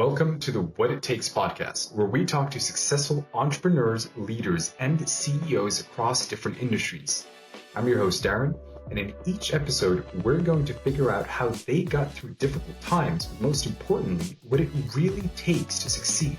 Welcome to the What It Takes podcast, where we talk to successful entrepreneurs, leaders, and CEOs across different industries. I'm your host, Darren, and in each episode, we're going to figure out how they got through difficult times, but most importantly, what it really takes to succeed.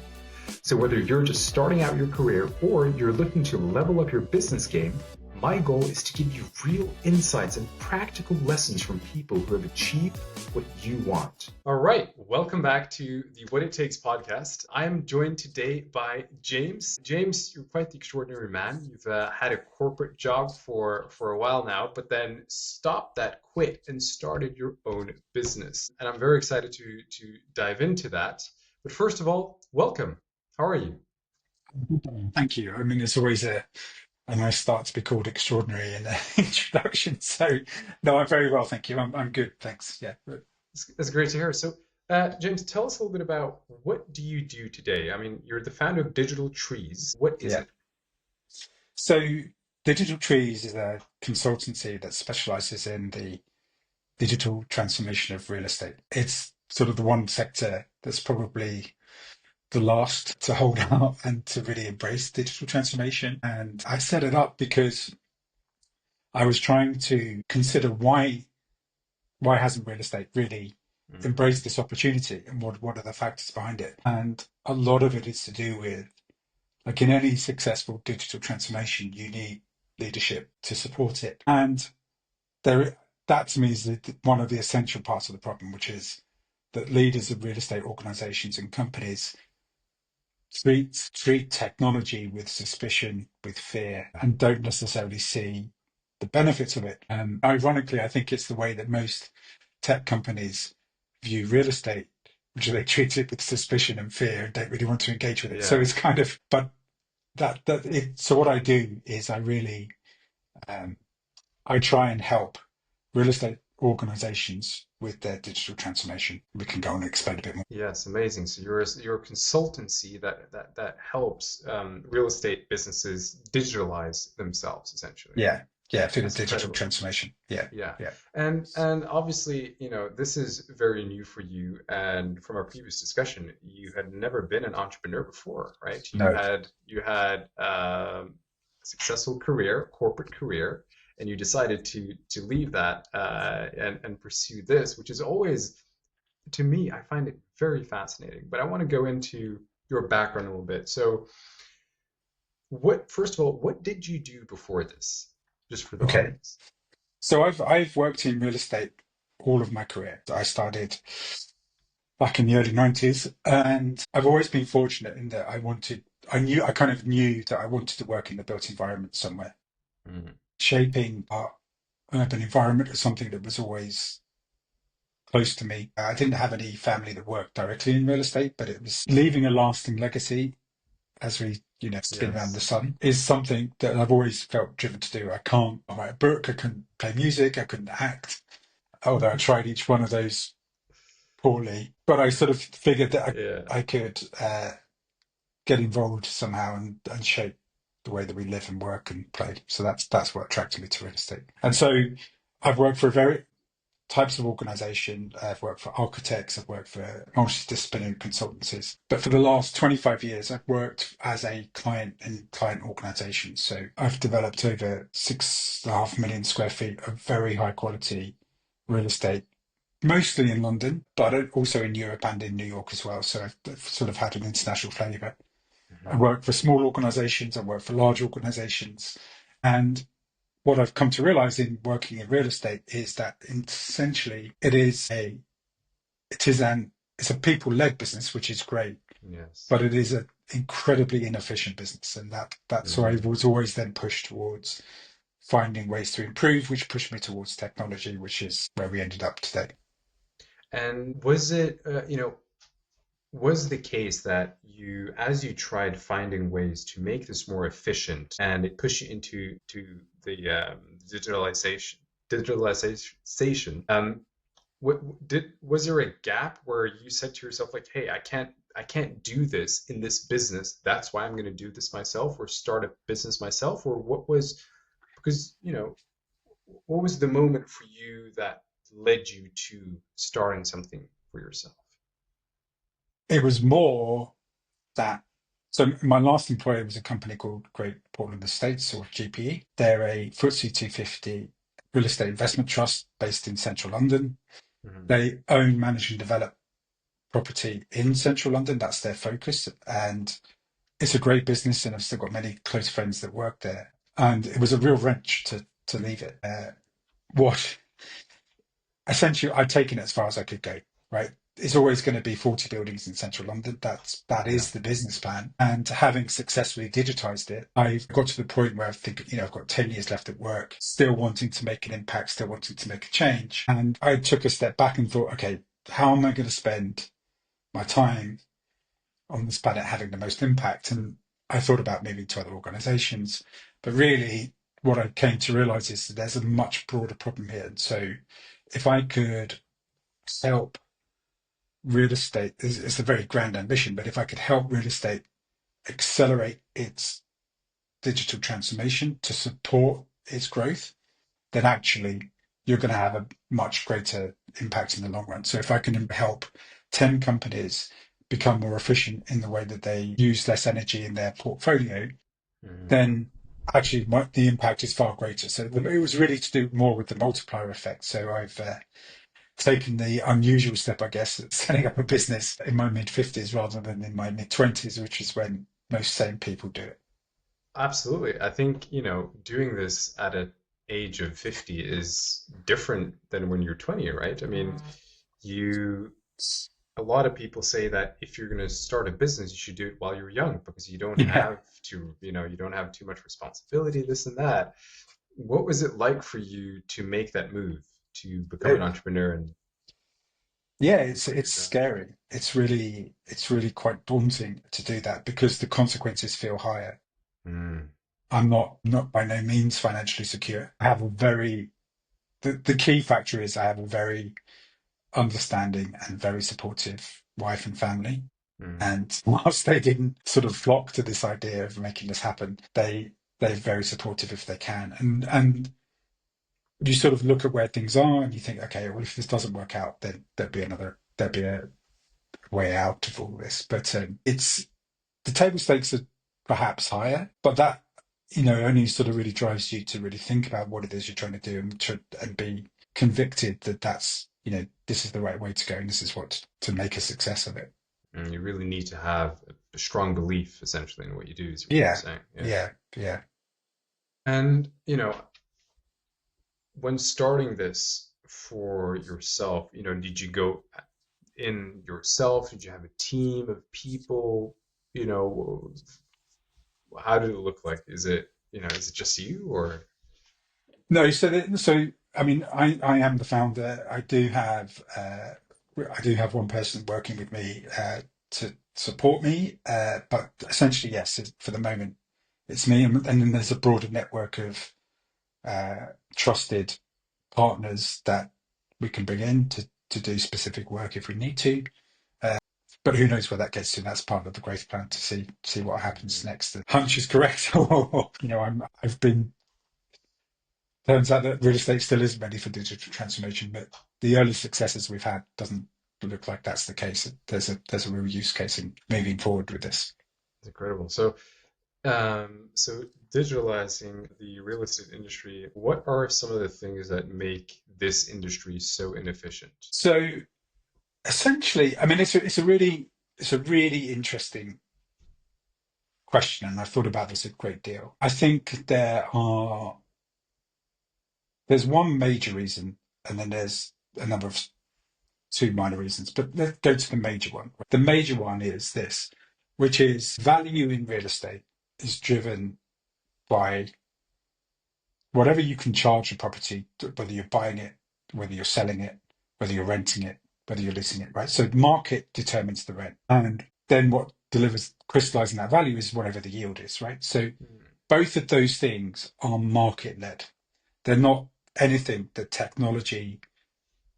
So whether you're just starting out your career or you're looking to level up your business game, my goal is to give you real insights and practical lessons from people who have achieved what you want. All right, welcome back to the What It Takes podcast. I am joined today by James. James, you're quite the extraordinary man. You've had a corporate job for a while now, but then stopped that, quit, and started your own business. And I'm very excited to dive into that. But first of all, welcome. How are you? Thank you. I mean, it's always a nice start to be called extraordinary in the introduction. So, no, I'm very well, thank you. I'm good, thanks. Yeah. That's great to hear. So, James, tell us a little bit about what do you do today? I mean, you're the founder of DigitalTrees. What is Yeah. it? So, DigitalTrees is a consultancy that specializes in the digital transformation of real estate. It's sort of the one sector that's probably the last to hold out and to really embrace digital transformation. And I set it up because I was trying to consider why hasn't real estate really Mm. embraced this opportunity, and what are the factors behind it? And a lot of it is to do with, like in any successful digital transformation, you need leadership to support it. And there, that to me is one of the essential parts of the problem, which is that leaders of real estate organizations and companies treat technology with suspicion, with fear, and don't necessarily see the benefits of it. And ironically, I think it's the way that most tech companies view real estate, which they treat it with suspicion and fear and don't really want to engage with it. So Yeah. it's kind of, but so what I do is um, I try and help real estate organizations with their digital transformation. We can go on and explain a bit more. Yes, amazing. So you're a consultancy that helps real estate businesses digitalize themselves, essentially. Yeah. Yeah. For the That's digital incredible. transformation. Yeah. Yeah. Yeah. And obviously, this is very new for you. And from our previous discussion, you had never been an entrepreneur before, right? No. You had a successful career, corporate career, and you decided to leave that and pursue this, which is always, to me, I find it very fascinating. But I want to go into your background a little bit. So, first of all, what did you do before this? Just for the Okay. audience. So I've worked in real estate all of my career. I started back in the early 90s, and I've always been fortunate in that I kind of knew that I wanted to work in the built environment somewhere. Mm. Shaping our urban environment was something that was always close to me. I didn't have any family that worked directly in real estate, but it was leaving a lasting legacy, as we, spin around the Yes. sun, is something that I've always felt driven to do. I can't write a book, I couldn't play music, I couldn't act, although I tried each one of those poorly. But I sort of figured that Yeah. I could get involved somehow and shape the way that we live and work and play. So that's what attracted me to real estate. And so I've worked for very types of organization. I've worked for architects, I've worked for multidisciplinary consultancies. But for the last 25 years, I've worked as a client in client organizations. So I've developed over 6.5 million square feet of very high quality real estate, mostly in London, but also in Europe and in New York as well. So I've sort of had an international flavor. I Mhm. work for small organizations, I work for large organizations. And what I've come to realize in working in real estate is that essentially it's a people-led business, which is great, Yes. but it is an incredibly inefficient business. And that's why I Hmm. was always then pushed towards finding ways to improve, which pushed me towards technology, which is where we ended up today. And was it, was the case that as you tried finding ways to make this more efficient, and it pushed you to the digitalization, digitalization, was there a gap where you said to yourself like, hey, I can't do this in this business. That's why I'm going to do this myself, or start a business myself, or what was, because, what was the moment for you that led you to starting something for yourself? it was more that. So my last employer was a company called Great Portland Estates, or GPE. They're a FTSE 250 real estate investment trust based in central London. Mhm. They own, manage, and develop property in central London. That's their focus. And it's a great business, and I've still got many close friends that work there. And it was a real wrench to leave it. What essentially I'd taken it as far as I could go, right? It's always going to be 40 buildings in central London. That Yeah. is the business plan. And having successfully digitized it, I've got to the point where I think, I've got 10 years left at work, still wanting to make an impact, still wanting to make a change. And I took a step back and thought, okay, how am I going to spend my time on this planet having the most impact? And I thought about moving to other organizations, but really what I came to realize is that there's a much broader problem here. And so if I could help real estate, it's a very grand ambition, but if I could help real estate accelerate its digital transformation to support its growth, then actually you're going to have a much greater impact in the long run. So if I can help 10 companies become more efficient in the way that they use less energy in their portfolio, Mhm. then actually the impact is far greater. So it was really to do more with the multiplier effect. So I've taken the unusual step, I guess, at setting up a business in my mid 50s rather than in my mid 20s, which is when most sane people do it. Absolutely. I think, doing this at an age of 50 is different than when you're 20, right? I mean, you a lot of people say that if you're going to start a business, you should do it while you're young because you don't Yeah. have to, you don't have too much responsibility, this and that. What was it like for you to make that move to become an It, entrepreneur and yeah, do it's that? scary. It's really quite daunting to do that because the consequences feel higher. Mm, I'm not by no means financially secure. I have a very the key factor is I have a very understanding and very supportive wife and family. mm, And whilst they didn't sort of flock to this idea of making this happen, they're very supportive if they can. And you sort of look at where things are and you think, okay, well, if this doesn't work out, then there'll be a way out of all this. But it's the table stakes are perhaps higher, but that only sort of really drives you to really think about what it is you're trying to do and be convicted that that's this is the right way to go and this is what to make a success of it. you really need to have a strong belief essentially in what you do, is what you're Yeah, saying. Yeah. yeah, yeah. And, when starting this for yourself, did you go in yourself? Did you have a team of people? You know, how did it look like? Is it just you or? No, so I mean, I am the founder. I do have one person working with me to support me, but essentially, yes, for the moment, it's me, and then there's a broader network of uh, trusted partners that we can bring in to do specific work if we need to. Uh, but who knows where that gets to? That's part of the growth plan to see what happens Mhm. next. The hunch is correct. I've been. Turns out that real estate still isn't ready for digital transformation, but the early successes we've had doesn't look like that's the case. There's a real use case in moving forward with this. It's incredible. So digitalizing the real estate industry, what are some of the things that make this industry so inefficient? So essentially, I mean, it's a really interesting question, and I've thought about this a great deal. I think there's one major reason, and then there's a number of two minor reasons, but let's go to the major one. The major one is this, which is value in real estate is driven by whatever you can charge a property, whether you're buying it, whether you're selling it, whether you're renting it, whether you're leasing it, right? So the market determines the rent. And then what delivers crystallizing that value is whatever the yield is, right? So Mm, both of those things are market led. They're not anything that technology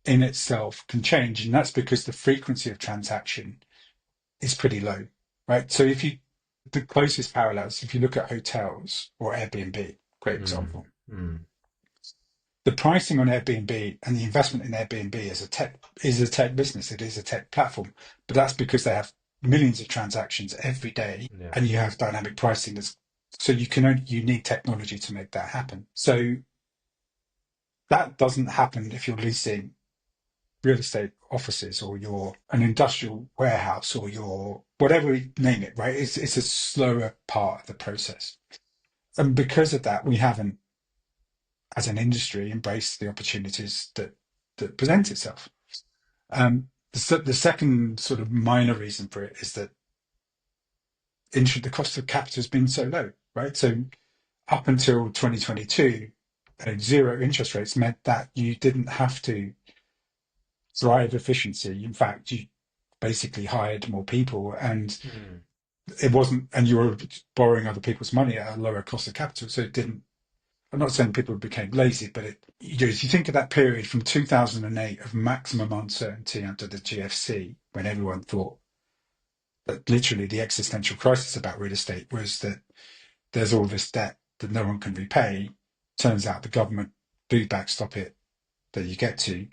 in itself can change. And that's because the frequency of transaction is pretty low, right? So the closest parallels, if you look at hotels or Airbnb, great mm, example. mm, the pricing on Airbnb and the investment in Airbnb is a tech business. It is a tech platform, but that's because they have millions of transactions every day, Yeah. and you have dynamic pricing. So you need technology to make that happen. So that doesn't happen if you're leasing real estate offices or you're an industrial warehouse or you're whatever you name it, right? It's a slower part of the process. And because of that, we haven't, as an industry, embraced the opportunities that present itself. The second sort of minor reason for it is that the cost of capital has been so low, right? So up until 2022, zero interest rates meant that you didn't have to drive efficiency. In fact, you basically hired more people, and it wasn't, and you were borrowing other people's money at a lower cost of capital. So it didn't. I'm not saying people became lazy, but if you think of that period from 2008 of maximum uncertainty under the GFC, when everyone thought that literally the existential crisis about real estate was that there's all this debt that no one can repay. Turns out the government do backstop it that you get to.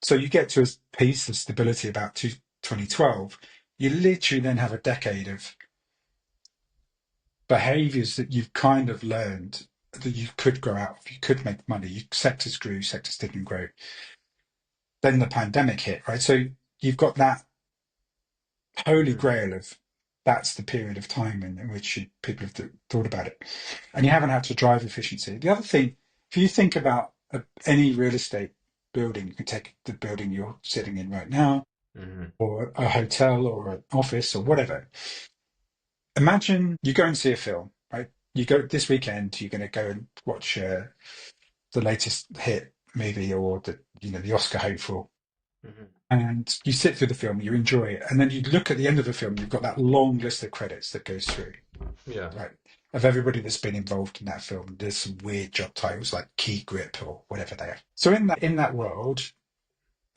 So you get to a piece of stability about 2012. You literally then have a decade of behaviors that you've kind of learned that you could grow out of, you could make money. Sectors grew, sectors didn't grow. Then the pandemic hit, right? So you've got that holy grail of that's the period of time in which people have thought about it. And you haven't had to drive efficiency. The other thing, if you think about any real estate building, you can take the building you're sitting in right now, or a hotel or an office or whatever. Imagine you go and see a film, right? You go this weekend, you're going to go and watch the latest hit movie or the Oscar hopeful. And you sit through the film, you enjoy it, and then you look at the end of the film, you've got that long list of credits that goes through. Yeah. Right. Of everybody that's been involved in that film. There's some weird job titles like key grip or whatever they are. So in that world,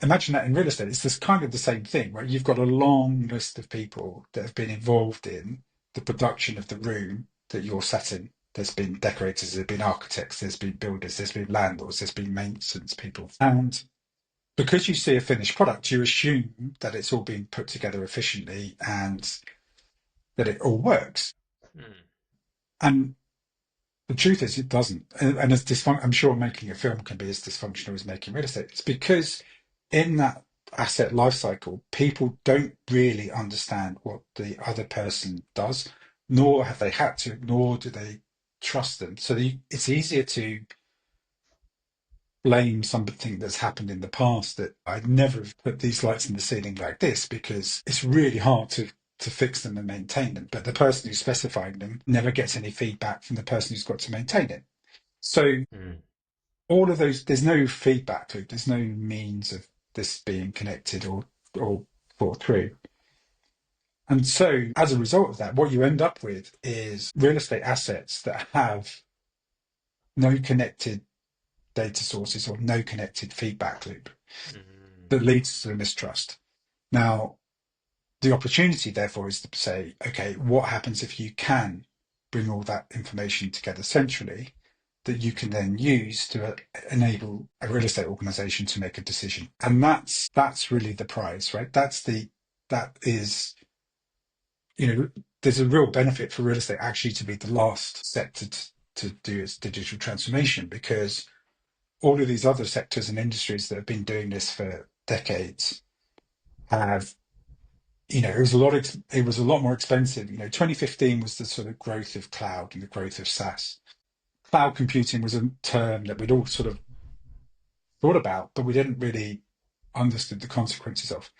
imagine that in real estate, it's this kind of the same thing, right? You've got a long list of people that have been involved in the production of the room that you're sat in. There's been decorators, there's been architects, there's been builders, there's been landlords, there's been maintenance people. And because you see a finished product, you assume that it's all being put together efficiently and that it all works. And the truth is, it doesn't. And as I'm sure making a film can be as dysfunctional as making real estate. It's because in that asset life cycle, people don't really understand what the other person does, nor have they had to, nor do they trust them. So it's easier to blame something that's happened in the past, that I'd never have put these lights in the ceiling like this because it's really hard to fix them and maintain them. But the person who's specifying them never gets any feedback from the person who's got to maintain it. So all of those, there's no feedback loop. There's no means of this being connected or thought through. And so as a result of that, what you end up with is real estate assets that have no connected data sources or no connected feedback loop that leads to the mistrust. Now, the opportunity, therefore, is to say, okay, what happens if you can bring all that information together centrally that you can then use to enable a real estate organization to make a decision? And that's really the prize, right? That is, there's a real benefit for real estate actually to be the last sector to do its digital transformation, because all of these other sectors and industries that have been doing this for decades have, it was a lot more expensive. 2015 was the sort of growth of cloud and the growth of SaaS. Cloud computing was a term that we'd all sort of thought about, but we didn't really understood the consequences of.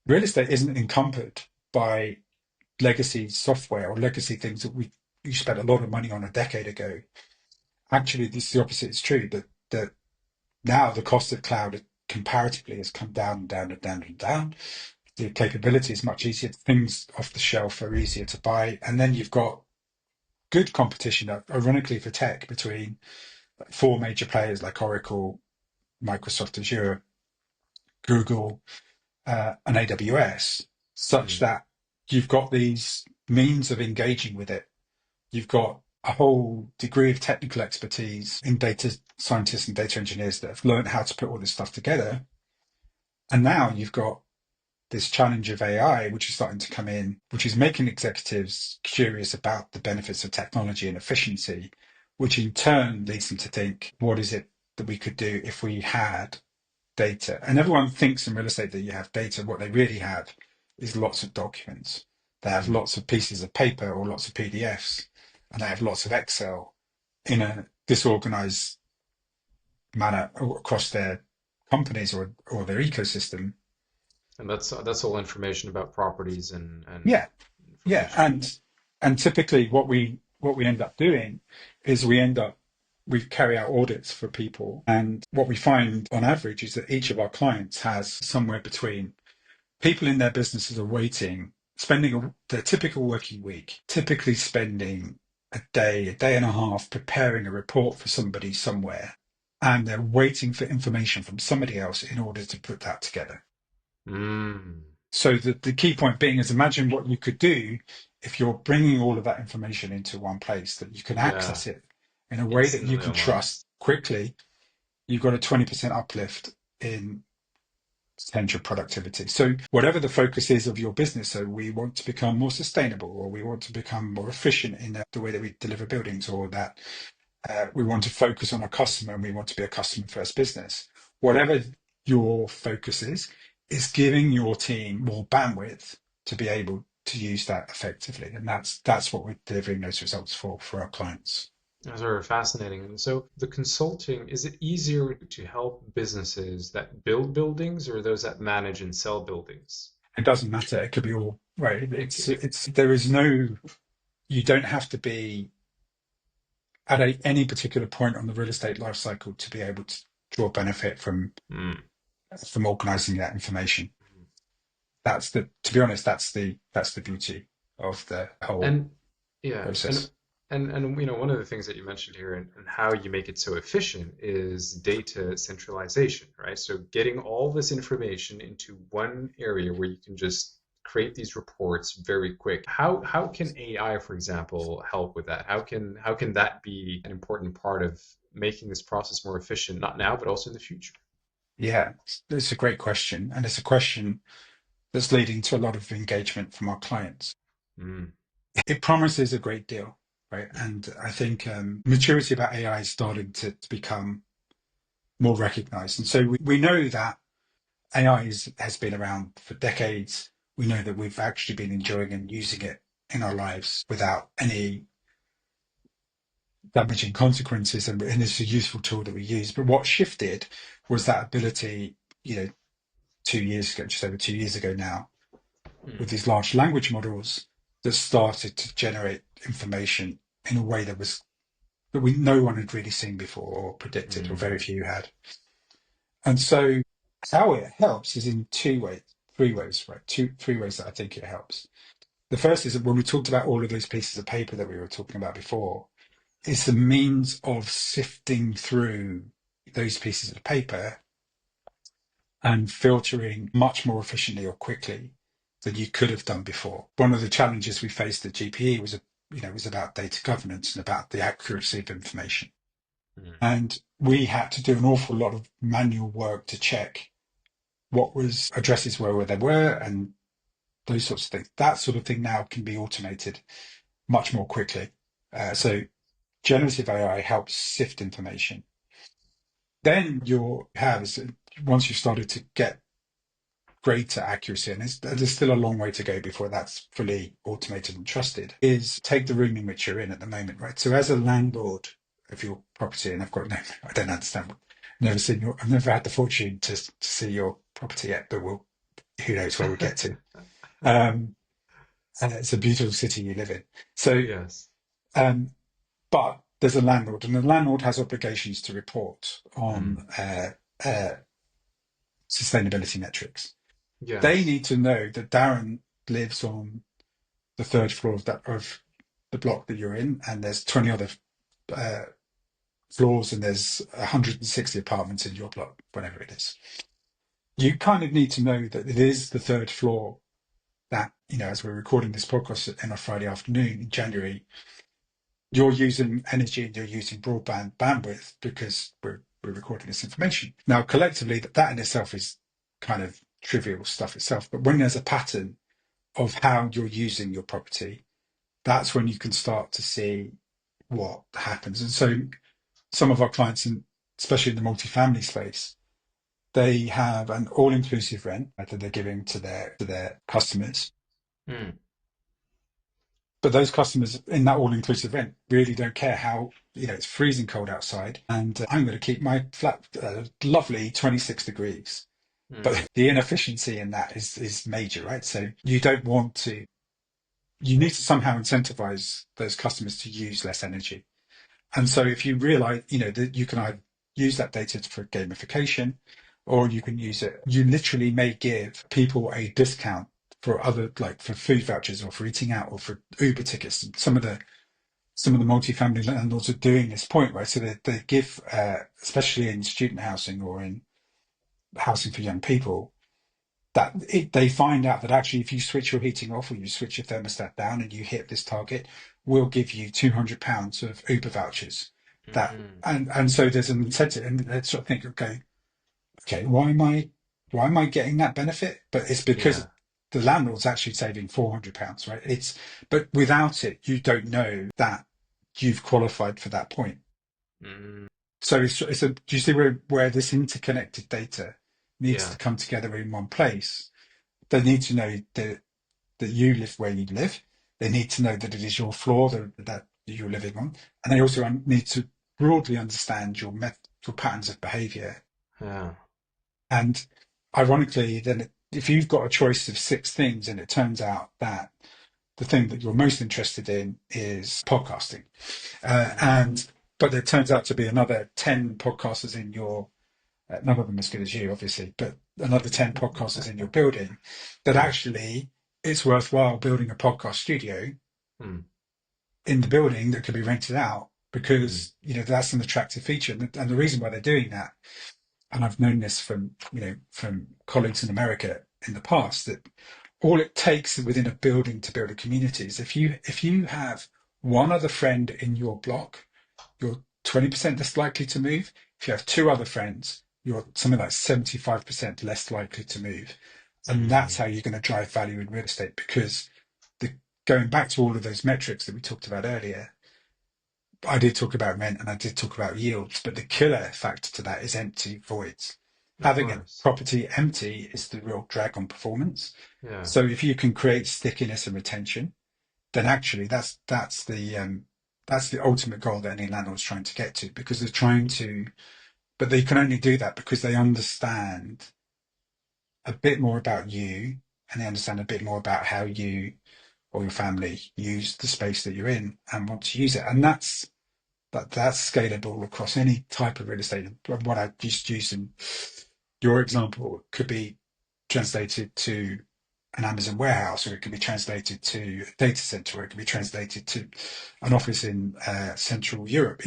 Real estate isn't encumbered by legacy software or legacy things that you spent a lot of money on a decade ago. Actually, the opposite is true, that now the cost of cloud comparatively has come down and down and down and down. The capability is much easier. Things off the shelf are easier to buy. And then you've got good competition, ironically, for tech between four major players like Oracle, Microsoft Azure, Google, and AWS, such that you've got these means of engaging with it. You've got a whole degree of technical expertise in data scientists and data engineers that have learned how to put all this stuff together. And now you've got this challenge of AI, which is starting to come in, which is making executives curious about the benefits of technology and efficiency, which in turn leads them to think, what is it that we could do if we had data? And everyone thinks in real estate that you have data. What they really have is lots of documents. They have lots of pieces of paper or lots of PDFs, and they have lots of Excel in a disorganized manner across their companies or their ecosystem. And that's all information about properties and Yeah, yeah, information. and typically what we end up doing is we carry out audits for people, and what we find on average is that each of our clients has somewhere between people in their businesses are waiting, spending their typical working week, typically spending a day and a half preparing a report for somebody somewhere, and they're waiting for information from somebody else in order to put that together. Mm, So the key point being is imagine what you could do if you're bringing all of that information into one place, that you can yeah, access it in a way that you instantly can almost. trust quickly. You've got a 20% uplift in potential productivity. So whatever the focus is of your business, so we want to become more sustainable, or we want to become more efficient in the way that we deliver buildings, or that we want to focus on our customer and we want to be a customer first business. Whatever your focus is giving your team more bandwidth to be able to use that effectively. And that's what we're delivering those results for our clients. Those are fascinating. And so the consulting, is it easier to help businesses that build buildings or those that manage and sell buildings? It doesn't matter. It could be all right. It, There is no, you don't have to be at any particular point on the real estate life cycle to be able to draw benefit mm. from organizing that information. To be honest, that's the beauty of the whole And yeah, process. and one of the things that you mentioned here and how you make it so efficient is data centralization, right? So getting all this information into one area where you can just create these reports very quick. How can AI, for example, help with that? How can that be an important part of making this process more efficient, not now, but also in the future? Yeah, it's a great question, and it's a question that's leading to a lot of engagement from our clients. Mm, It promises a great deal, right? And I think maturity about AI is starting to become more recognized. And so we know that AI has been around for decades. We know that we've actually been enjoying and using it in our lives without any damaging consequences, and it's a useful tool that we use. But what shifted was that ability, 2 years ago, just over 2 years ago now, with mm, these large language models that started to generate information in a way that no one had really seen before or predicted, or mm, very few had. And so how it helps is in three ways, right? Three ways that I think it helps. The first is that when we talked about all of those pieces of paper that we were talking about before, it's the means of sifting through those pieces of paper and filtering much more efficiently or quickly than you could have done before. One of the challenges we faced at GPE was about data governance and about the accuracy of information. mm, And we had to do an awful lot of manual work to check what was addresses were where they were and those sorts of things. That sort of thing now can be automated much more quickly. So generative AI helps sift information. Then once you've started to get greater accuracy, and there's still a long way to go before that's fully automated and trusted, is take the room in which you're in at the moment, right? So as a landlord of your property, and I don't understand, I've never had the fortune to see your property yet, but who knows where we get to. Um, and it's a beautiful city you live in. So, yes. um, but there's a landlord, and the landlord has obligations to report Mm, on uh, sustainability metrics. They yes. need to know that Darren lives on the third floor of the block that you're in, and there's 20 other uh, floors, and there's 160 apartments in your block, whatever it is. You kind of need to know that it is the third floor that, as we're recording this podcast on a Friday afternoon in January, you're using energy and you're using broadband bandwidth because we're recording this information. Now, collectively, that in itself is kind of trivial stuff itself. But when there's a pattern of how you're using your property, that's when you can start to see what happens. And so some of our clients, especially in the multifamily space, they have an all-inclusive rent that they're giving to their customers. Mm. But those customers in that all-inclusive rent really don't care how, it's freezing cold outside, and I'm going to keep my flat lovely 26 degrees. But the inefficiency in that is major, right? So you don't want to, you need to somehow incentivize those customers to use less energy. And so if you realize, that you can either use that data for gamification, or you can use it, you literally may give people a discount for other, like for food vouchers or for eating out or for Uber tickets. And some of the multifamily landlords are doing this point, right? So they give, especially in student housing or in housing for young people, they find out that actually if you switch your heating off or you switch your thermostat down and you hit this target, we'll give you £200 of Uber vouchers. And so there's an incentive, and they sort of think, okay, why am I getting that benefit? But it's because the landlord's actually saving £400, right? But without it, you don't know that you've qualified for that point. So do you see where this interconnected data needs to come together in one place? They need to know that you live where you live. They need to know that it is your floor that you're living on, and they also need to broadly understand your patterns of behaviour. And ironically, then if you've got a choice of 6 things, and it turns out that the thing that you're most interested in is podcasting, but there turns out to be another 10 podcasters in your, none of them as good as you, obviously, but another 10 podcasters in your building, that actually it's worthwhile building a podcast studio in the building that could be rented out because, that's an attractive feature. And the reason why they're doing that, and I've known this from colleagues in America in the past, that all it takes within a building to build a community is if you have one other friend in your block, you're 20% less likely to move. If you have 2 other friends, you're something like 75% less likely to move. And that's how you're going to drive value in real estate, because going back to all of those metrics that we talked about earlier, I did talk about rent and I did talk about yields, but the killer factor to that is empty voids. Having a property empty is the real drag on performance. So if you can create stickiness and retention, then actually that's the ultimate goal that any landlord's trying to get to, because they're trying to, but they can only do that because they understand a bit more about you, and they understand a bit more about how you or your family use the space that you're in and want to use it. And that's scalable across any type of real estate. What I just used in your example could be translated to an Amazon warehouse, or it can be translated to a data center, or it can be translated to an office in Central Europe.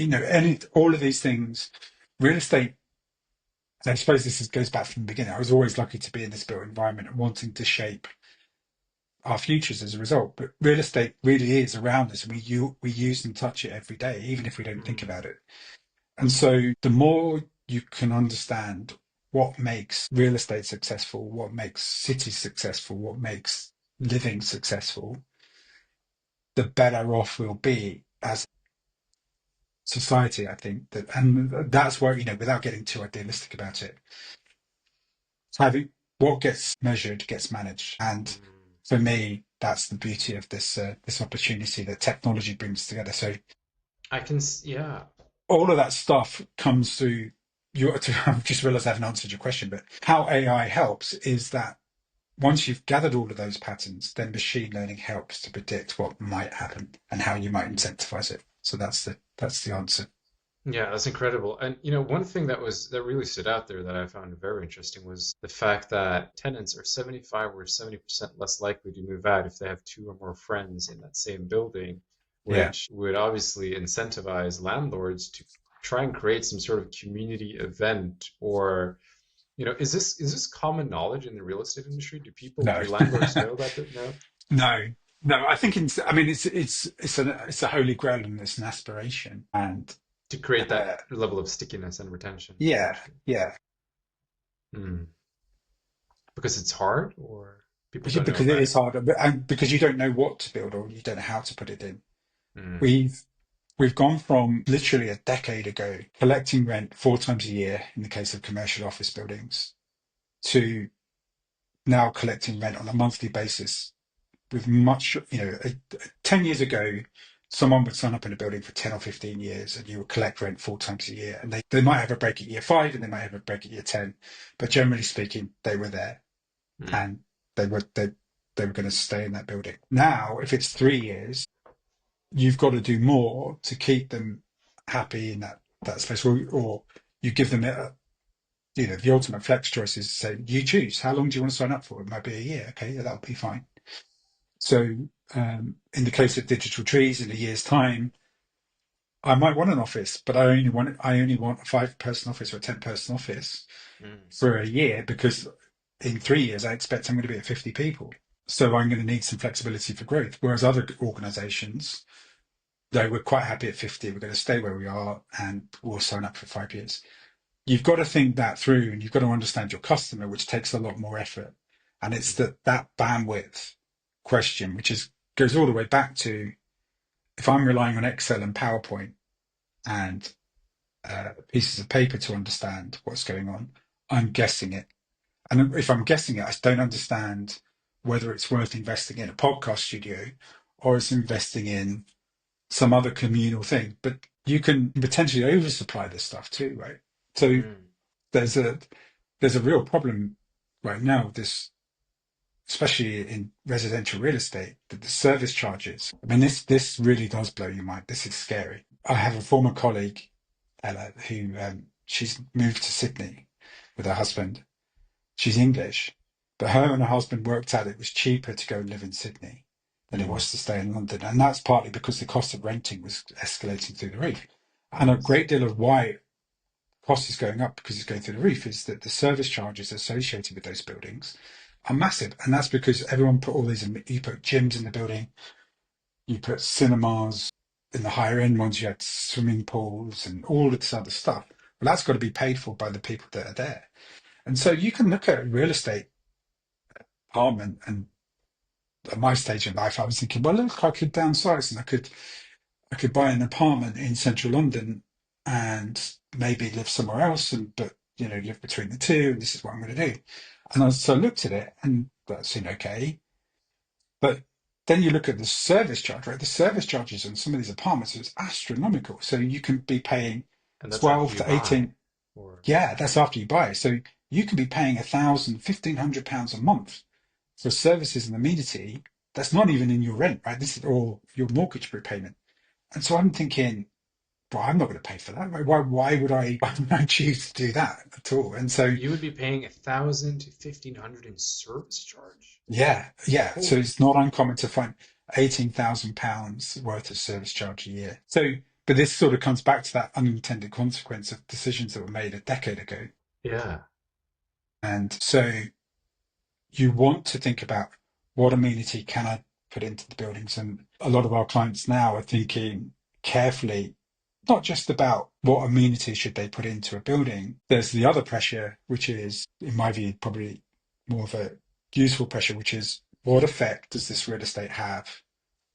All of these things, real estate. And I suppose goes back from the beginning. I was always lucky to be in this built environment and wanting to shape our futures as a result. But real estate really is around us, and we use and touch it every day, even if we don't think about it. And so the more you can understand what makes real estate successful, what makes cities successful, what makes living successful, the better off we'll be as society, I think. And that's where, without getting too idealistic about it, having what gets measured gets managed. And for me, that's the beauty of this opportunity that technology brings together. So I can, all of that stuff comes through. I've just realised I haven't answered your question, but how AI helps is that once you've gathered all of those patterns, then machine learning helps to predict what might happen and how you might incentivize it. So that's the answer. Yeah, that's incredible. And one thing that really stood out there that I found very interesting was the fact that tenants are 75 or 70% less likely to move out if they have 2 or more friends in that same building, which would obviously incentivize landlords to try and create some sort of community event. Or is this common knowledge in the real estate industry? Do No. landlords know about it? No. No. No, I think I mean it's a holy grail and it's an aspiration, and to create that uh, level of stickiness and retention, yeah, essentially. yeah, Mm. Because it's hard, or people don't know because it about is it. harder, and because you don't know what to build or you don't know how to put it in. Mm. We've gone from literally a decade ago collecting rent 4 times a year in the case of commercial office buildings to now collecting rent on a monthly basis with much, 10 years ago, someone would sign up in a building for 10 or 15 years and you would collect rent 4 times a year. And they might have a break at year 5 and they might have a break at year 10. But generally speaking, they were there Mm. and they were going to stay in that building. Now, if it's 3 years, you've got to do more to keep them happy in that space, or you give them the ultimate flex choice is to say, you choose how long do you want to sign up for? It might be a year. Okay, yeah, that'll be fine. So in the case of DigitalTrees, in a year's time, I might want an office, but I only want a 5-person office or a 10-person office Mm. for a year because in 3 years I expect I'm going to be at 50 people. So I'm going to need some flexibility for growth. Whereas other organizations, they were quite happy at 50. We're going to stay where we are and we'll sign up for 5 years. You've got to think that through and you've got to understand your customer, which takes a lot more effort. And it's Mm. that bandwidth question, which goes all the way back to if I'm relying on Excel and PowerPoint and pieces of paper to understand what's going on, I'm guessing it. And if I'm guessing it, I don't understand whether it's worth investing in a podcast studio or it's investing in some other communal thing. But you can potentially oversupply this stuff too, right? So Mm. there's a there's a real problem right now with this, especially in residential real estate, that the service charges. I mean, this really does blow your mind. This is scary. I have a former colleague, Ella, who she's moved to Sydney with her husband. She's English, but her and her husband worked out it was cheaper to go and live in Sydney than it Mm. was to stay in London, and that's partly because the cost of renting was escalating through the roof. And a Yes. great deal of why cost is going up because it's going through the roof is that the service charges associated with those buildings are massive. And that's because everyone put all these in, you put gyms in the building, you put cinemas in the higher end ones, you had swimming pools and all of this other stuff. Well, that's got to be paid for by the people that are there. And so you can look at a real estate apartment and at my stage in life, I was thinking, well, look, I could downsize and I could buy an apartment in central London and maybe live somewhere else and but live between the two and this is what I'm going to do. And so I looked at it and that seemed okay. But then you look at the service charge, right? The service charges on some of these apartments is astronomical. So you can be paying And that's after 12 you to buy, 18. or Yeah, that's after you buy. So you can be paying 1,000, £1,500 a month for services and amenity. That's not even in your rent, right? This is all your mortgage prepayment. And so I'm thinking, well, I'm not going to pay for that. Why would I? Why would I choose to do that at all? And so, you would be paying 1,000 to 1,500 in service charge. yeah, yeah. So Holy. it's not uncommon to find £18,000 worth of service charge a year. So, but this sort of comes back to that unintended consequence of decisions that were made a decade ago. Yeah. And so you want to think about what amenity can I put into the buildings? And a lot of our clients now are thinking carefully, not just about what amenities should they put into a building. There's the other pressure, which is, in my view, probably more of a useful pressure, which is what effect does this real estate have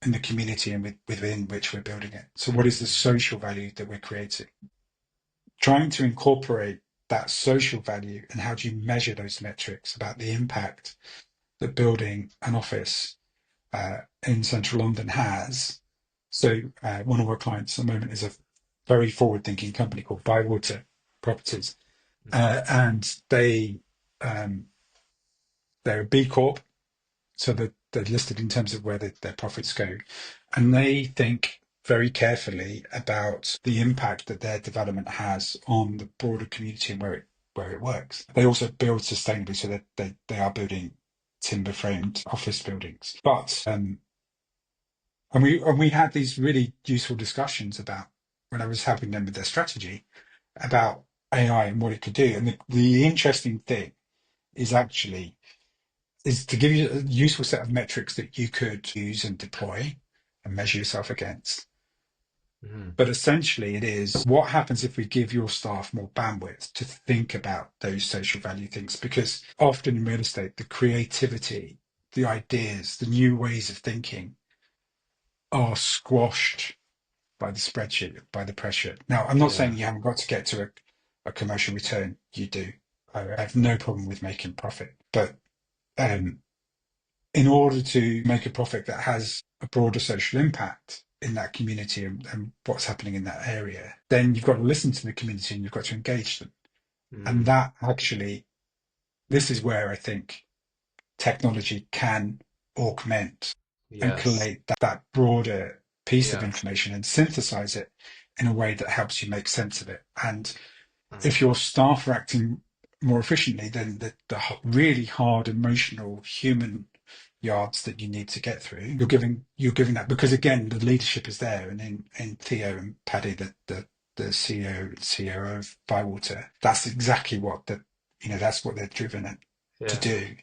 in the community and within which we're building it? So what is the Mm. social value that we're creating? Trying to incorporate that social value and how do you measure those metrics about the impact that building an office in central London has. So one of our clients at the moment is a very forward-thinking company called Bywater Properties, Mm. and they're a B Corp, so they're listed in terms of where their profits go, and they think very carefully about the impact that their development has on the broader community and where it works. They also build sustainably, so that they are building timber framed office buildings. But and we had these really useful discussions about when I was helping them with their strategy about AI and what it could do. And the interesting thing is actually is to give you a useful set of metrics that you could use and deploy and measure yourself against. Mhm. But essentially, it is what happens if we give your staff more bandwidth to think about those social value things? Because often in real estate, the creativity, the ideas, the new ways of thinking are squashed by the spreadsheet, by the pressure. Now, I'm not saying Yeah. you haven't got to get to a commercial return. You do. I have no problem with making profit. But um, in order to make a profit that has a broader social impact in that community and what's happening in that area, then you've got to listen to the community and you've got to engage them. And Mm. that actually, this is where I think technology can augment and Yes. collate that broader piece of Yeah. information and synthesize it in a way that helps you make sense of it. And Uh-huh. if your staff are acting more efficiently, then the really hard emotional human yards that you need to get through, you're giving that, because again, the leadership is there. And in Theo and Paddy, the CEO and COO of Bywater, that's exactly what that's what they're driven to Yeah. do.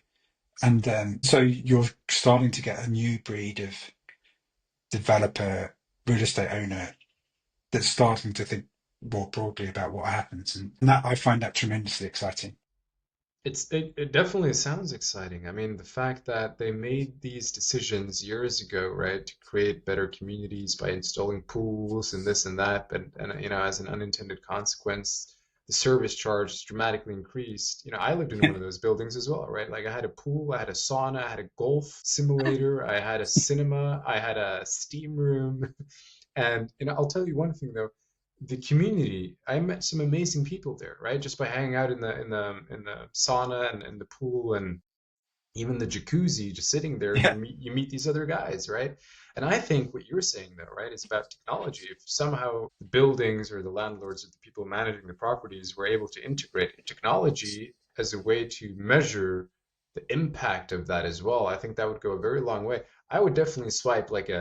And so you're starting to get a new breed of developer, real estate owner that's starting to think more broadly about what happens. And that I find that tremendously exciting. It definitely sounds exciting. I mean, the fact that they made these decisions years ago, right, to create better communities by installing pools and this and that, and as an unintended consequence, the service charge is dramatically increased. I lived in one of those buildings as well, right? Like I had a pool, I had a sauna, I had a golf simulator, I had a cinema, I had a steam room. And I'll tell you one thing though, the community, I met some amazing people there, right? Just by hanging out in the sauna and the pool and even the jacuzzi, just sitting there, Yeah, you meet these other guys, right? And I think what you're saying though, right, is about technology. If somehow the buildings or the landlords or the people managing the properties were able to integrate technology as a way to measure the impact of that as well, I think that would go a very long way. I would definitely swipe like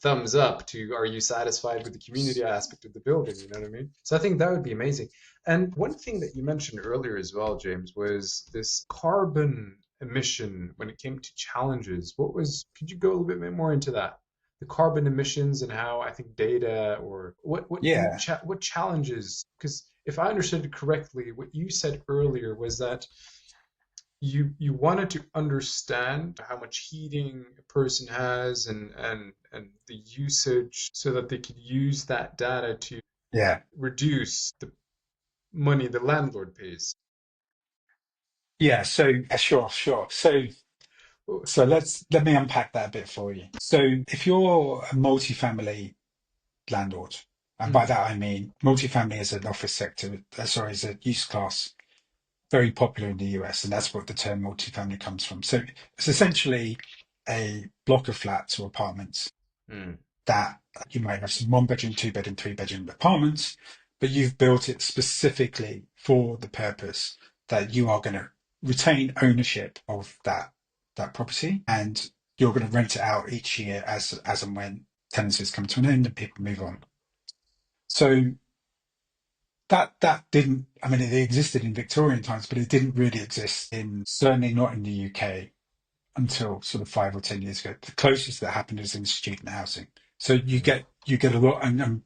thumbs up to, are you satisfied with the community aspect of the building? You know what I mean? So I think that would be amazing. And one thing that you mentioned earlier as well, James, was this carbon emission when it came to challenges. Could you go a little bit more into that? The carbon emissions and how I think data or yeah, what challenges, because if I understood it correctly, what you said earlier was that you wanted to understand how much heating a person has and the usage so that they could use that data to yeah, reduce the money the landlord pays. yeah. So sure. Oh, So let me unpack that a bit for you. So if you're a multifamily landlord, and by mm, that I mean multifamily as an office sector, sorry, as a use class, very popular in the US, and that's what the term multifamily comes from. So it's essentially a block of flats or apartments mm, that you might have some one bedroom, two bedroom, three bedroom apartments, but you've built it specifically for the purpose that you are going to retain ownership of that property, and you're going to rent it out each year as and when tenancies come to an end and people move on. So that didn't, I mean, it existed in Victorian times, but it didn't really exist in, certainly not in the UK, until sort of 5 or 10 years ago. The closest that happened is in student housing. So mm, you get a lot, and I'm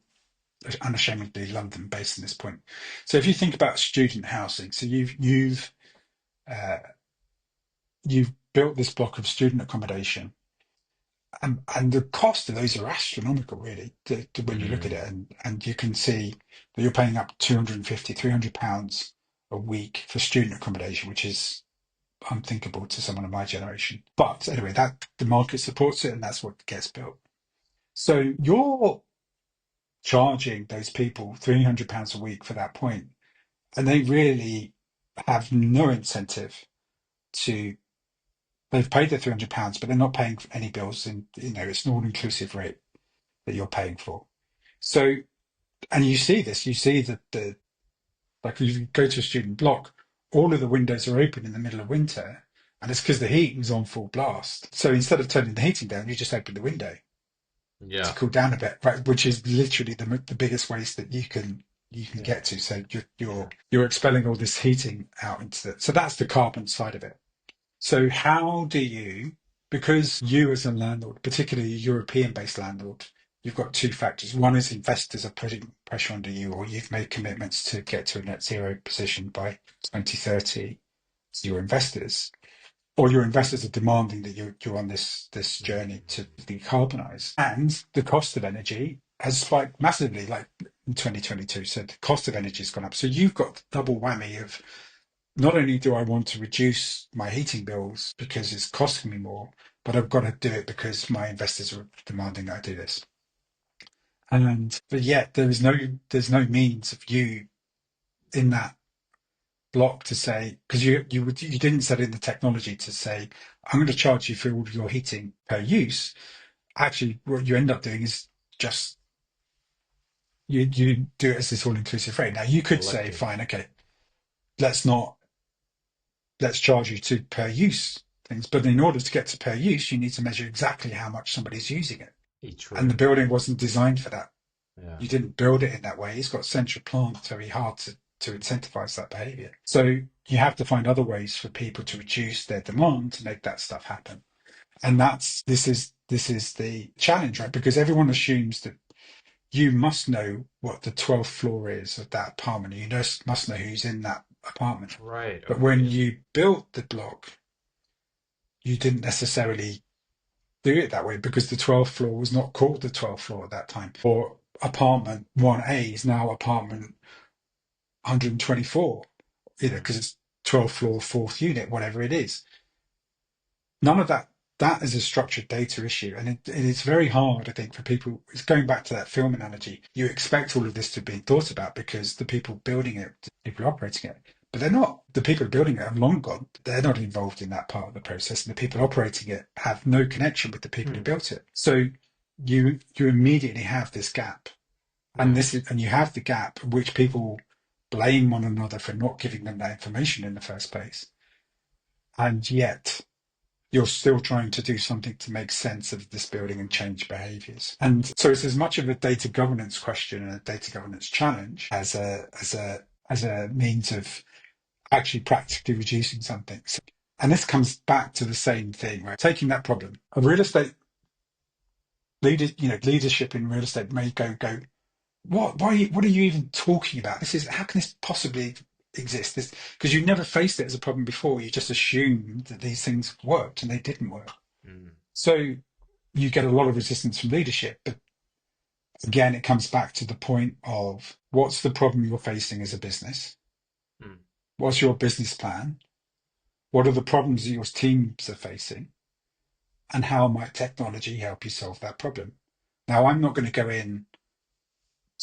unashamedly London based in this point. So if you think about student housing, so uh, you've built this block of student accommodation, and the cost of those are astronomical, really, when you look at mm, it, and you can see that you're paying up 250, £300 a week for student accommodation, which is unthinkable to someone of my generation. But anyway, that the market supports it, and that's what gets built. So you're charging those people £300 a week for that point, and they really have no incentive to. They've paid their £300, but they're not paying for any bills, and it's an all-inclusive rate that you're paying for. So, and you see this, you see that like if you go to a student block, all of the windows are open in the middle of winter, and it's because the heating's on full blast. So instead of turning the heating down, you just open the window to yeah, cool down a bit, right? Which is literally the biggest waste that you can yeah, get to. So you're expelling all this heating out into the. So that's the carbon side of it. So how do you, because you as a landlord, particularly a European-based landlord, you've got two factors. One is investors are putting pressure onto you, or you've made commitments to get to a net zero position by 2030 to your investors, or your investors are demanding that you're on this journey to decarbonize. And the cost of energy has spiked massively, like in 2022. So the cost of energy has gone up. So you've got the double whammy of not only do I want to reduce my heating bills because it's costing me more, but I've got to do it because my investors are demanding that I do this. But yet there's no means of you in that block to say, because you didn't set in the technology to say, I'm going to charge you for all of your heating per use. Actually, what you end up doing is just you do it as this all inclusive rate. Now you could say, Collective. fine, okay, let's not let's charge you to per use things. But in order to get to per use, you need to measure exactly how much somebody's using it. Each And the room. building wasn't designed for that. Yeah. You didn't build it in that way. It's got central plant. It's very hard to incentivize that behavior. So you have to find other ways for people to reduce their demand to make that stuff happen. And this is the challenge, right? Because everyone assumes that you must know what the 12th floor is of that apartment. You just must know who's in that apartment. Right. But when Okay. you built the block, you didn't necessarily do it that way because the 12th floor was not called the 12th floor at that time. Or apartment 1A is now apartment 124, Mm. because it's 12th floor, fourth unit, whatever it is. None of that is a structured data issue. And it's very hard, I think, for people. It's going back to that film analogy. You expect all of this to be thought about because the people building it, the people operating it, but they're not. The people building it have long gone. They're not involved in that part of the process. And the people operating it have no connection with the people who Hmm. built it. So you immediately have this gap. Yeah. And you have the gap which people blame one another for not giving them that information in the first place. And yet you're still trying to do something to make sense of this building and change behaviors. And so it's as much of a data governance question and a data governance challenge as a means of actually practically reducing something. And this comes back to the same thing, right? Taking that problem, a real estate leadership in real estate may go, what are you even talking about? How can this possibly exist? This, because you never faced it as a problem before. You just assumed that these things worked and they didn't work. Mm. So you get a lot of resistance from leadership. But again, it comes back to the point of what's the problem you're facing as a business? Mm. What's your business plan? What are the problems that your teams are facing? And how might technology help you solve that problem? Now, I'm not going to go in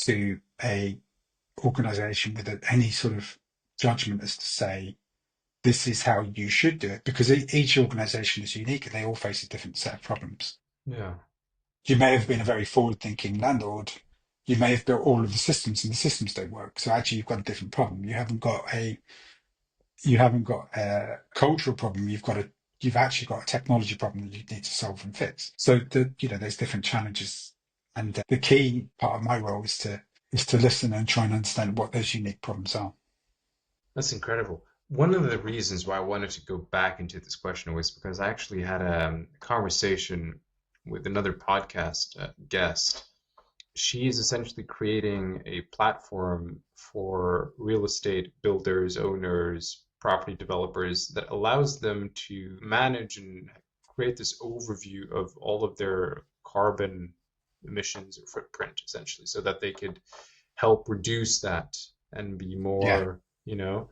to a organization with any sort of judgment as to say this is how you should do it, because each organization is unique and they all face a different set of problems. Yeah. You may have been a very forward-thinking landlord. You may have built all of the systems and the systems don't work. So actually, you've got a different problem. You haven't got a cultural problem. You've actually got a technology problem that you need to solve and fix. So there's different challenges, and the key part of my role is to listen and try and understand what those unique problems are. That's incredible. One of the reasons why I wanted to go back into this question was because I actually had a conversation with another podcast guest. She is essentially creating a platform for real estate builders, owners, property developers that allows them to manage and create this overview of all of their carbon emissions or footprint, essentially, so that they could help reduce that and be Yeah. more, you know,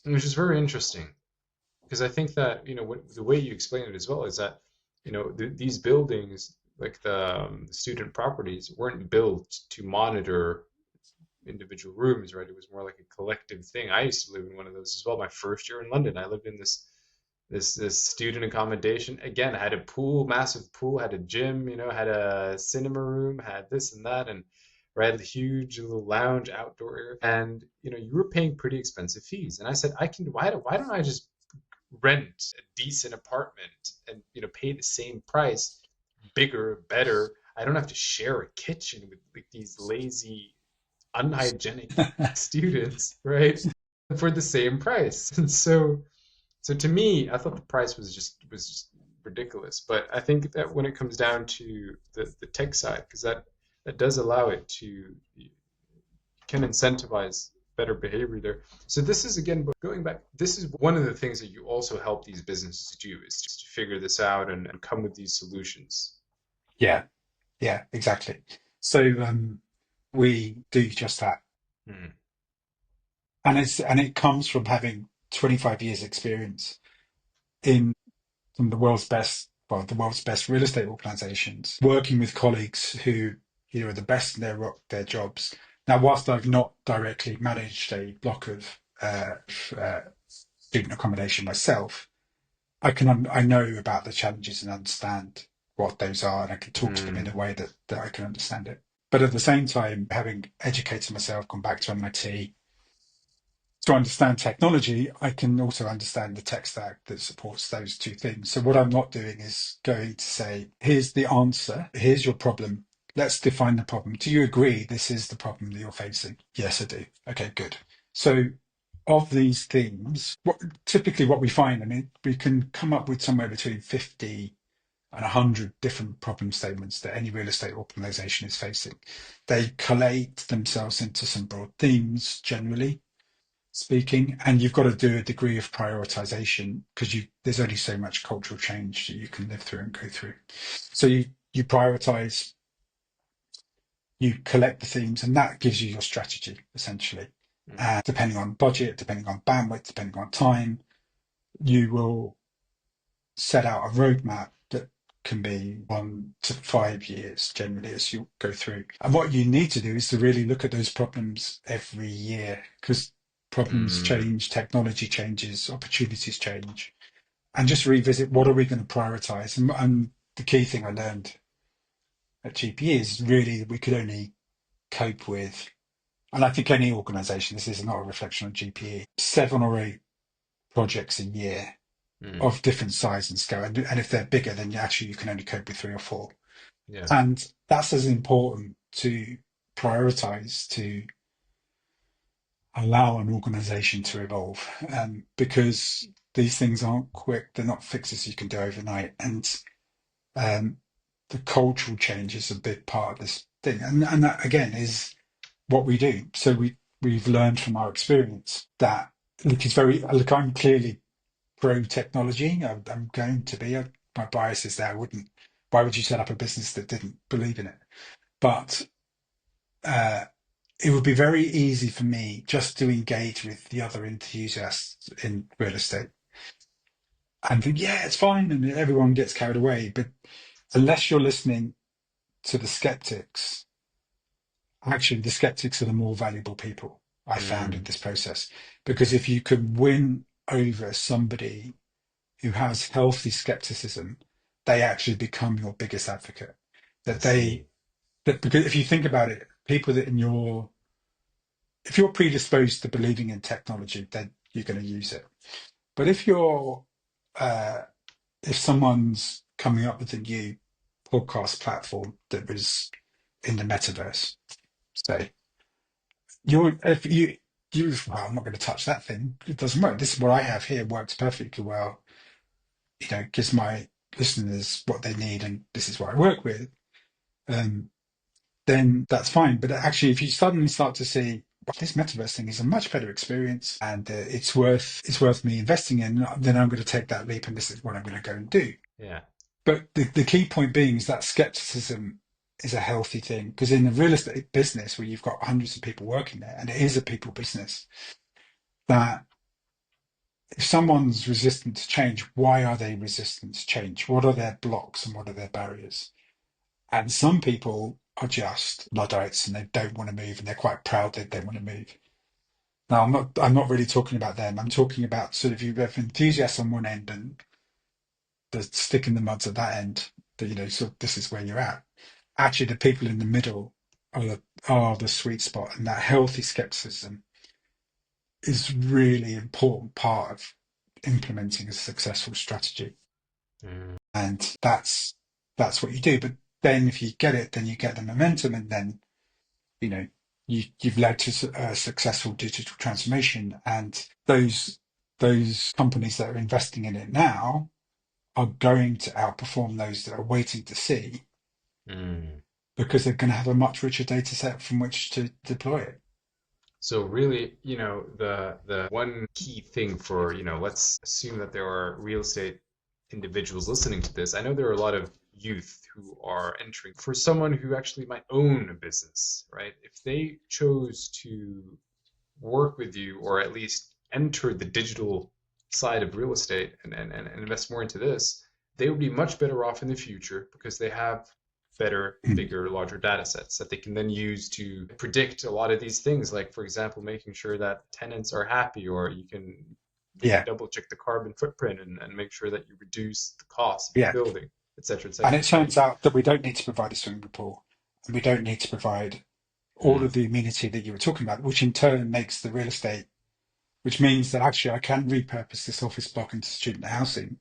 which is very interesting because I think that the way you explain it as well is that these buildings like the student properties weren't built to monitor individual rooms, right? It was more like a collective thing. I used to live in one of those as well. My first year in London, I lived in this student accommodation. Again, had a pool, massive pool, had a gym, had a cinema room, had this and that, and right, a huge little lounge outdoor area. And you were paying pretty expensive fees. And I said, why don't I just rent a decent apartment and pay the same price, bigger, better. I don't have to share a kitchen with like these lazy, unhygienic students, right? For the same price. And so So to me, I thought the price was just ridiculous. But I think that when it comes down to the tech side, because that does allow it to, you can incentivize better behavior there. So this is again, but going back, this is one of the things that you also help these businesses do, is to figure this out and come with these solutions. Yeah, yeah, exactly. So we do just that, Hmm. and it comes from having 25 years experience in some of the world's best, well, the world's best real estate organizations, working with colleagues who, are the best in their jobs. Now, whilst I've not directly managed a block of uh, student accommodation myself, I know about the challenges and understand what those are, and I can talk to them in Hmm. a way that I can understand it. But at the same time, having educated myself, gone back to MIT, to understand technology, I can also understand the tech stack that supports those two things. So what I'm not doing is going to say, here's the answer, here's your problem. Let's define the problem. Do you agree this is the problem that you're facing? Yes, I do. Okay, good. So of these themes, typically what we find, I mean, we can come up with somewhere between 50 and 100 different problem statements that any real estate organization is facing. They collate themselves into some broad themes generally speaking, and you've got to do a degree of prioritization because there's only so much cultural change that you can live through and go through. So you prioritize, you collect the themes, and that gives you your strategy essentially. Hmm. And depending on budget, depending on bandwidth, depending on time, you will set out a roadmap that can be 1 to 5 years generally as you go through. And what you need to do is to really look at those problems every year because problems Hmm. change, technology changes, opportunities change, and just revisit what are we going to prioritize. And the key thing I learned at GPE is really that we could only cope with, and I think any organization, this is not a reflection on GPE, 7 or 8 projects a year Hmm. of different size and scale. And if they're bigger, then actually you can only cope with 3 or 4. Yeah. And that's as important to prioritize to allow an organization to evolve because these things aren't quick. They're not fixes you can do overnight. And um, the cultural change is a big part of this thing. And that, again, is what we do. So we've learned from our experience that, look, I'm clearly pro technology. I'm going to be. My bias is there. I wouldn't. Why would you set up a business that didn't believe in it? But uh, it would be very easy for me just to engage with the other enthusiasts in real estate and think, yeah, it's fine, and everyone gets carried away. But unless you're listening to the skeptics, actually, the skeptics are the more valuable people I found in Hmm. this process. Because if you can win over somebody who has healthy skepticism, they actually become your biggest advocate. I That see. because if you think about it, people that if you're predisposed to believing in technology, then you're going to use it. But uh, if someone's coming up with a new podcast platform that was in the metaverse, say, if well, I'm not going to touch that thing. It doesn't work. This is what I have here works perfectly well. Gives my listeners what they need, and this is what I work with. Um, then that's fine. But actually, if you suddenly start to see, well, this metaverse thing is a much better experience, and it's worth me investing in, then I'm going to take that leap, and this is what I'm going to go and do. Yeah. But the key point being is that skepticism is a healthy thing because in the real estate business where you've got hundreds of people working there, and it is a people business, that if someone's resistant to change, why are they resistant to change? What are their blocks and what are their barriers? And some people are just Luddites and they don't want to move and they're quite proud that they want to move. Now, I'm not really talking about them. I'm talking about sort of you have enthusiasts on one end and the stick in the muds at that end. That so this is where you're at. Actually, the people in the middle are the sweet spot, and that healthy skepticism is really important part of implementing a successful strategy. Hmm. And that's what you do. But then if you get it, then you get the momentum, and then you know you've led to a successful digital transformation, and those those companies that are investing in it now are going to outperform those that are waiting to see, Mm. because they're going to have a much richer data set from which to deploy it. So really, the one key thing for, let's assume that there are real estate individuals listening to this. I know there are a lot of youth who are entering. For someone who actually might own a business, right? If they chose to work with you, or at least enter the digital side of real estate and invest more into this, they would be much better off in the future because they have better, Mm. bigger, larger data sets that they can then use to predict a lot of these things. Like, for example, making sure that tenants are happy, or you can maybe Yeah, double check the carbon footprint and make sure that you reduce the cost of your yeah. building, et And cetera, it right? turns out that we don't need to provide a swimming pool, and we don't need to provide all Mm. of the amenity that you were talking about, which in turn makes the real estate, which means that actually I can repurpose this office block into student housing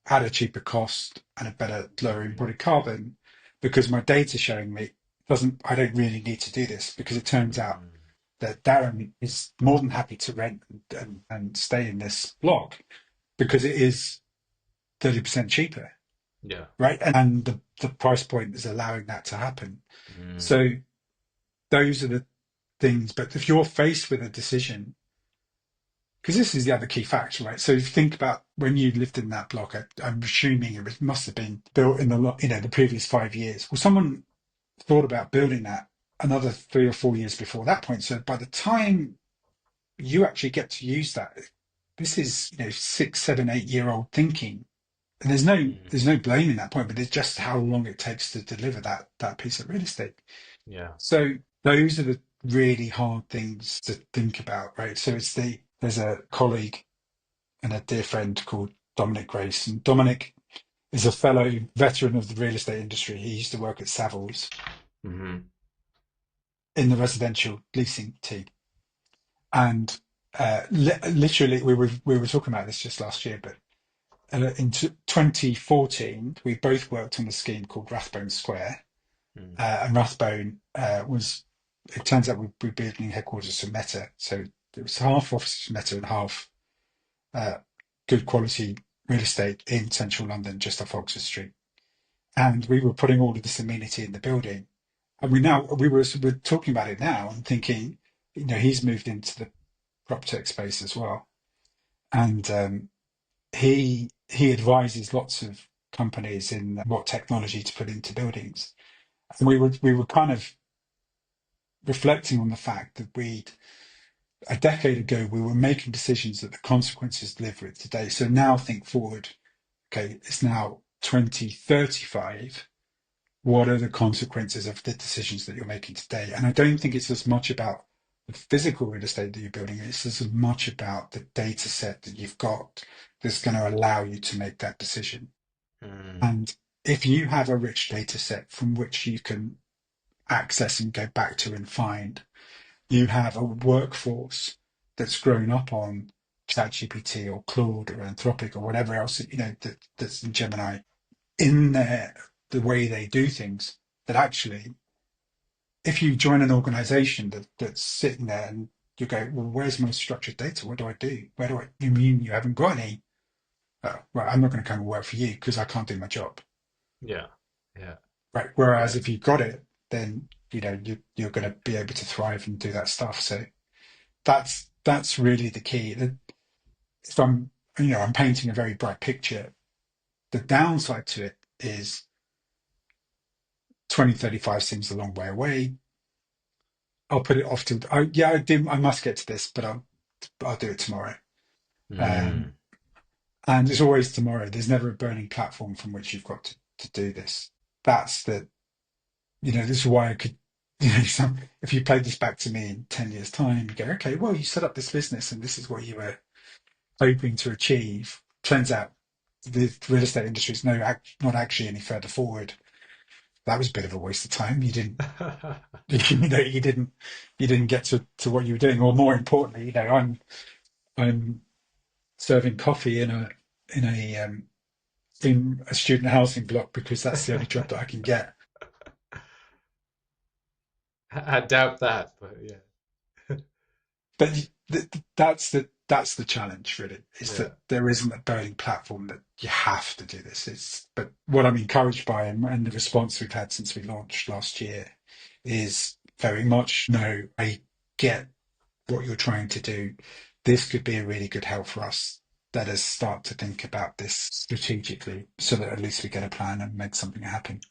at a cheaper cost and a better lower embodied carbon, because my data showing me I don't really need to do this, because it turns out Mm. that Darren is more than happy to rent and stay in this block because it is 30% cheaper, Yeah. right? And the price point is allowing that to happen. Mm. So those are the things. But if you're faced with a decision, because this is the other key factor, right? So if you think about when you lived in that block, I'm assuming must have been built in the previous 5 years. Well, someone thought about building that another 3 or 4 years before that point. So by the time you actually get to use that, this is 6, 7, 8 year old thinking. And Mm. there's no blame in that point, but it's just how long it takes to deliver that piece of real estate. Yeah. So those are the really hard things to think about, right? So there's a colleague and a dear friend called Dominic Grace, and Dominic is a fellow veteran of the real estate industry. He used to work at Savills Hmm. in the residential leasing team, and literally we were talking about this just last year, but in 2014 we both worked on a scheme called Rathbone Square, Mm. and Rathbone was. It turns out we're building headquarters for Meta, so it was half offices for Meta and half uh, good quality real estate in central London, just off Oxford Street. And we were putting all of this amenity in the building. And we're talking about it now and thinking, he's moved into the prop tech space as well. And he advises lots of companies in what technology to put into buildings. And we were kind of reflecting on the fact that a decade ago we were making decisions that the consequences live with today. So now think forward, okay, it's now 2035. What are the consequences of the decisions that you're making today? And I don't think it's as much about the physical real estate that you're building, it's as much about the data set that you've got that's going to allow you to make that decision. Mm. And if you have a rich data set from which you can access and go back to and find, you have a workforce that's grown up on ChatGPT or Claude or Anthropic or whatever else that's in Gemini, in the way they do things, that actually, if you join an organization that's sitting there and you go, well, where's my structured data? What do I do? You mean you haven't got any? Right, I'm not going to come and work for you because I can't do my job. Yeah. Yeah. Right. Whereas Yeah. if you've got it, then you're going to be able to thrive and do that stuff. So that's really the key. If I'm painting a very bright picture, the downside to it is 2035 seems a long way away. I'll put it off till yeah, I must get to this, but I'll do it tomorrow. Um, Mm. and it's always tomorrow. There's never a burning platform from which you've got to do this. That's this is why I could, if you played this back to me in 10 years' time, you go, okay, well, you set up this business and this is what you were hoping to achieve. Turns out the real estate industry is not actually any further forward. That was a bit of a waste of time. You didn't, you didn't get to what you were doing. Or more importantly, I'm serving coffee in a student housing block because that's the only job that I can get. I doubt that, but yeah. But that's the that's the challenge, really, is Yeah. that there isn't a burning platform that you have to do this. But what I'm encouraged by, and the response we've had since we launched last year, is very much, no, I get what you're trying to do. This could be a really good help for us. Let us start to think about this strategically so that at least we get a plan and make something happen.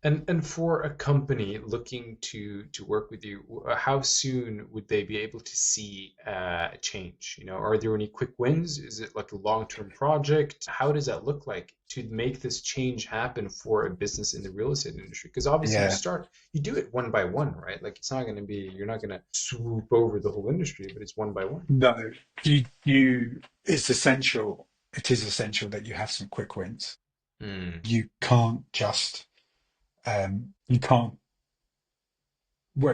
And for a company looking to work with you, how soon would they be able to see a change? You know, are there any quick wins? Is it like a long-term project? How does that look like to make this change happen for a business in the real estate industry? Because obviously Yeah, you do it one by one, right? Like it's not going to be, you're not going to swoop over the whole industry, but it's one by one. no, you, it's essential. It is essential that you have some quick wins. Mm. You can't just, you can't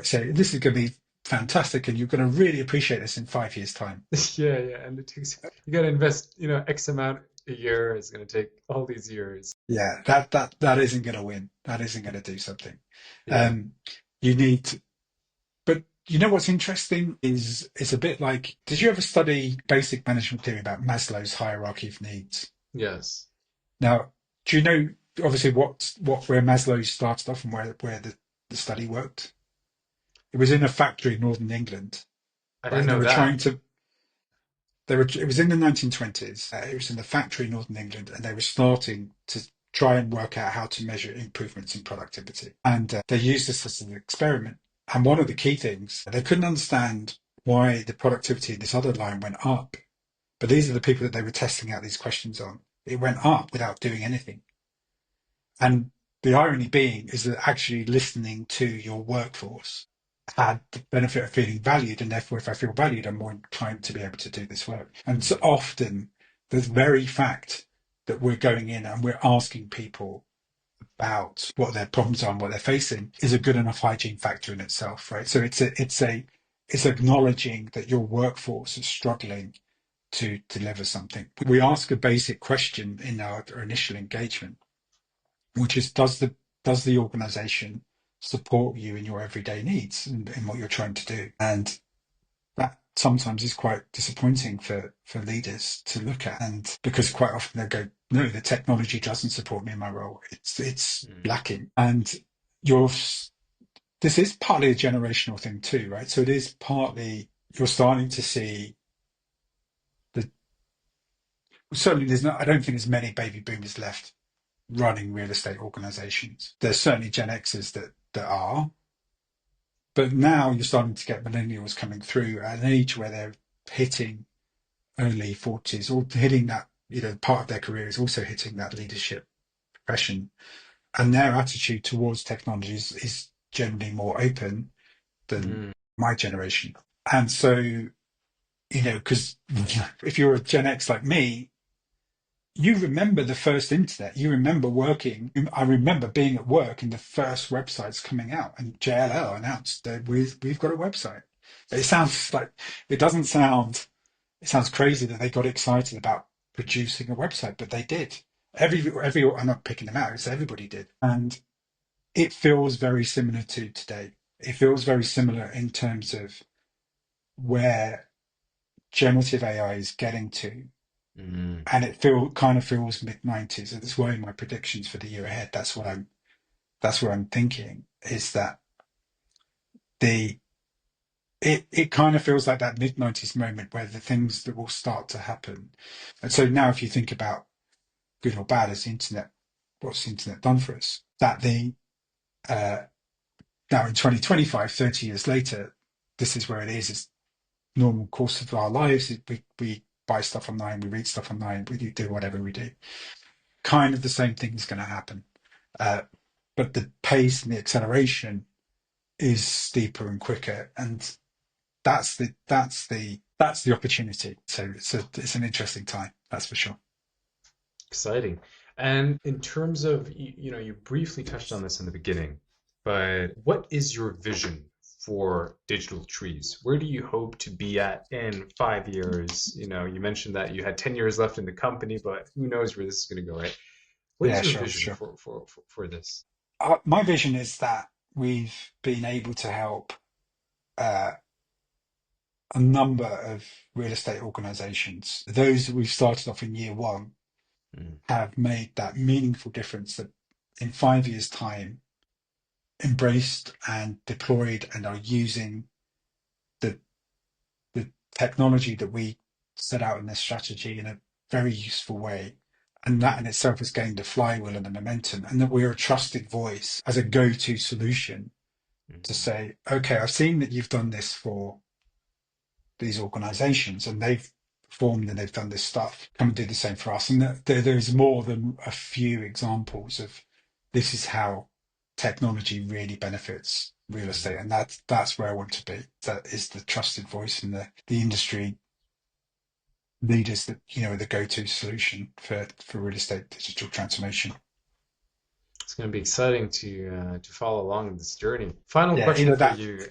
say, this is going to be fantastic and you're going to really appreciate this in 5 years' time. Yeah, yeah, and it takes you got to invest, X amount a year. It's going to take all these years. Yeah, that isn't going to win. That isn't going to do something. Yeah. Um, you need to, but you know what's interesting is it's a bit like, did you ever study basic management theory about Maslow's hierarchy of needs? Yes. Now, do you know obviously where Maslow started off and where the study worked? It was in a factory in northern England, I right? didn't And they know were that. trying to it was in the 1920s. It was in the factory in northern England, and they were starting to try and work out how to measure improvements in productivity. And they used this as an experiment. And one of the key things, they couldn't understand why the productivity in this other line went up. But these are the people that they were testing out these questions on. It went up without doing anything. And the irony being is that actually listening to your workforce had the benefit of feeling valued, and therefore, if I feel valued, I'm more inclined to be able to do this work. And so often, the very fact that we're going in and we're asking people about what their problems are and what they're facing is a good enough hygiene factor in itself, right? So it's acknowledging that your workforce is struggling to deliver something. We ask a basic question in our initial engagement, which is, does the organization support you in your everyday needs and in what you're trying to do? And that sometimes is quite disappointing for leaders to look at, and because quite often they go, no, the technology doesn't support me in my role, it's Mm. lacking. And you're this is partly a generational thing too, right? So it is partly, you're starting to see the, certainly there's not, I don't think there's many baby boomers left running real estate organizations. There's certainly Gen Xers that are, but now you're starting to get millennials coming through at an age where they're hitting early 40s or hitting that, part of their career is also hitting that leadership profession. And their attitude towards technologies is generally more open than Mm. my generation. And so, because if you're a Gen X like me, you remember the first internet. You remember working. I remember being at work and the first websites coming out, and JLL announced that we've got a website. It sounds like it doesn't sound. It sounds crazy that they got excited about producing a website, but they did. I'm not picking them out. It's everybody did, and it feels very similar to today. It feels very similar in terms of where generative AI is getting to, Mm. and kind of feels mid 90s. And that's why my predictions for the year ahead. That's what I'm thinking, is that the it kind of feels like that mid 90s moment where the things that will start to happen. And so now, if you think about good or bad as the internet, what's the internet done for us? That the uh, Now in 2025, 30 years later, this is where it is. It's normal course of our lives. We buy stuff online, we read stuff online, we do whatever we do. Kind of the same thing is going to happen. Uh, but the pace and the acceleration is steeper and quicker, and that's the opportunity. So it's an interesting time, that's for sure. Exciting. And in terms of, you briefly touched on this in the beginning, but what is your vision for Digital Trees? Where do you hope to be at in 5 years? You mentioned that you had 10 years left in the company, but who knows where this is going to go, right? What is Yeah, your sure, vision sure. for this? My vision is that we've been able to help uh, a number of real estate organizations, those that we've started off in year one, Mm. have made that meaningful difference that in 5 years' time embraced and deployed and are using the the technology that we set out in this strategy in a very useful way. And that in itself has gained a flywheel and a momentum, and that we're a trusted voice as a go-to solution to Mm. say, okay, I've seen that you've done this for these organizations and they've performed and they've done this stuff. Come and do the same for us. And there's more than a few examples of this is how technology really benefits real estate. Mm. And that's where I want to be. That is the trusted voice and the industry leaders that, are the go-to solution for real estate digital transformation. It's going to be exciting to follow along this journey. Final Yeah, question either for that you.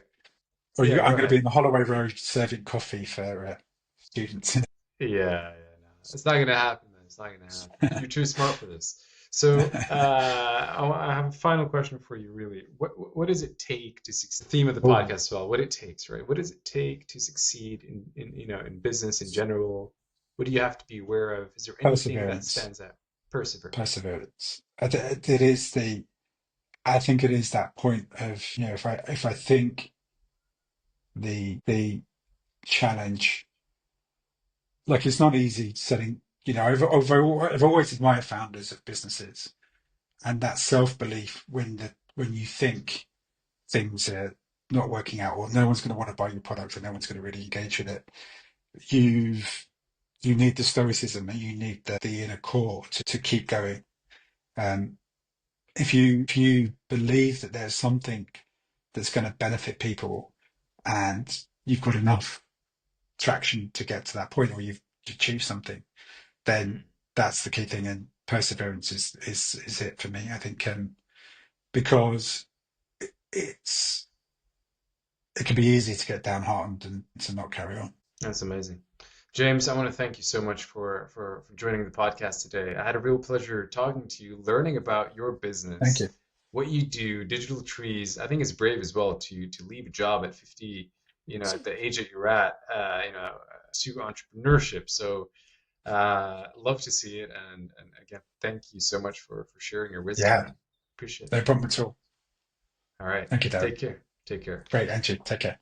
or Yeah, I'm go going to be ahead. in the Holloway Road serving coffee for students. Yeah, yeah, no, it's not gonna happen, man. It's not gonna happen. You're too smart for this. So, I have a final question for you, really. What does it take to succeed? The theme of the Oh, podcast as well. What it takes, right? What does it take to succeed in business in general? What do you have to be aware of? Is there anything that perseverance. stands out? Perseverance. Perseverance. It is I think it is that point of, if I think the challenge, like it's not easy setting, I've always admired founders of businesses and that self-belief when you think things are not working out or no one's going to want to buy your product or no one's going to really engage with it. You need the stoicism and you need the inner core to keep going. Um, if you believe that there's something that's going to benefit people and you've got enough traction to get to that point or you've achieved something, then Mm. that's the key thing. And perseverance is it for me. I think because it's it can be easy to get downhearted and to not carry on. That's amazing. James, I want to thank you so much for joining the podcast today. I had a real pleasure talking to you, learning about your Thank business, you. what you do, Digital Trees. I think it's brave as well to leave a job at 50, at the age that you're at, to entrepreneurship. So, love to see it. And again, thank you so much for sharing your wisdom, Yeah, man. Appreciate no it. problem at all. All right. Thank you, Darren. Take care. Take care. Great, Andrew. Take care.